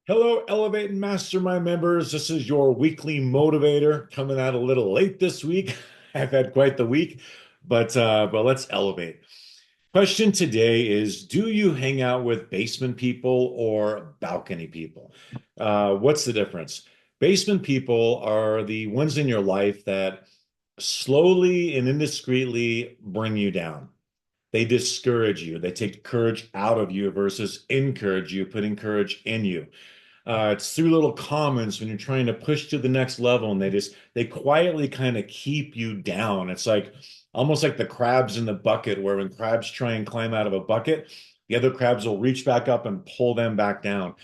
Hello, Elevate and Mastermind members. This is your weekly motivator coming out a little late this week. I've had quite the week, but let's elevate. Question today is, do you hang out with basement people or balcony people? What's the difference? Basement people are the ones in your life that slowly and indiscreetly bring you down. They discourage you. They take courage out of you versus encourage you, putting courage in you. It's through little comments when you're trying to push to the next level, and they quietly kind of keep you down. It's like almost like the crabs in the bucket, where when crabs try and climb out of a bucket, the other crabs will reach back up and pull them back down.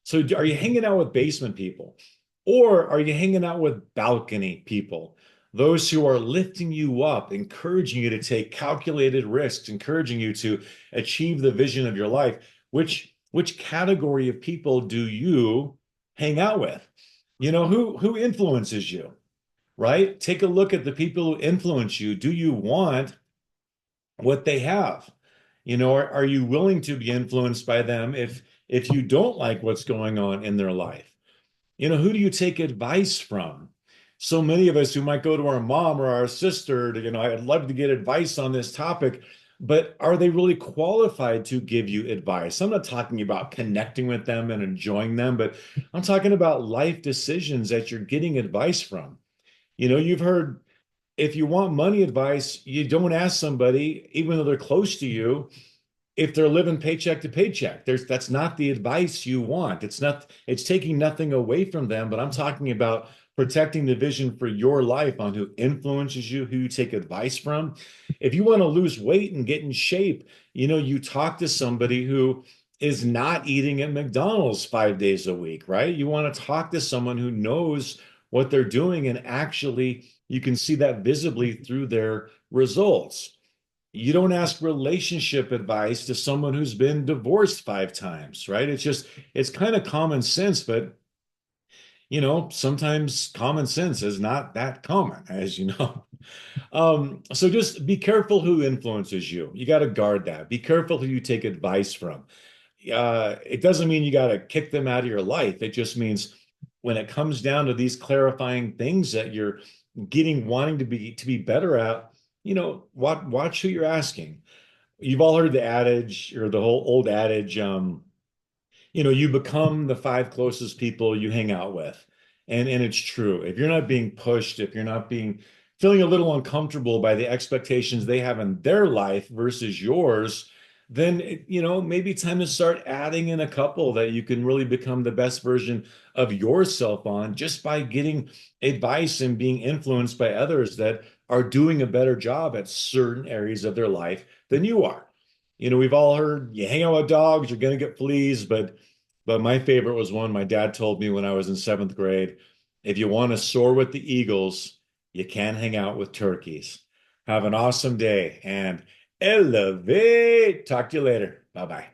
So, are you hanging out with basement people, or are you hanging out with balcony people? Those who are lifting you up, encouraging you to take calculated risks, encouraging you to achieve the vision of your life. Which category of people do you hang out with? Who influences you, right? Take a look at the people who influence you. Do you want what they have? Are you willing to be influenced by them if you don't like what's going on in their life? Who do you take advice from? So many of us who might go to our mom or our sister to, I'd love to get advice on this topic, but are they really qualified to give you advice? I'm not talking about connecting with them and enjoying them, but I'm talking about life decisions that you're getting advice from. You've heard if you want money advice, you don't ask somebody, even though they're close to you, if they're living paycheck to paycheck. That's not the advice you want. It's taking nothing away from them, but I'm talking about protecting the vision for your life on who influences you, who you take advice from. If you want to lose weight and get in shape, you talk to somebody who is not eating at McDonald's 5 days a week, right? You want to talk to someone who knows what they're doing, and actually you can see that visibly through their results. You don't ask relationship advice to someone who's been divorced 5 times, right? It's kind of common sense, but sometimes common sense is not that common, as you know. So just be careful who influences you. You got to guard that. Be careful who you take advice from. It doesn't mean you got to kick them out of your life. It just means when it comes down to these clarifying things that you're wanting to be better at, watch who you're asking. You've all heard the adage or the whole old adage, you become the 5 closest people you hang out with. And it's true. If you're not being pushed, if you're not being feeling a little uncomfortable by the expectations they have in their life versus yours, then maybe time to start adding in a couple that you can really become the best version of yourself on, just by getting advice and being influenced by others that are doing a better job at certain areas of their life than you are. We've all heard you hang out with dogs, you're going to get fleas, but my favorite was one my dad told me when I was in seventh grade. If you want to soar with the eagles, you can't hang out with turkeys. Have an awesome day and elevate. Talk to you later. Bye bye.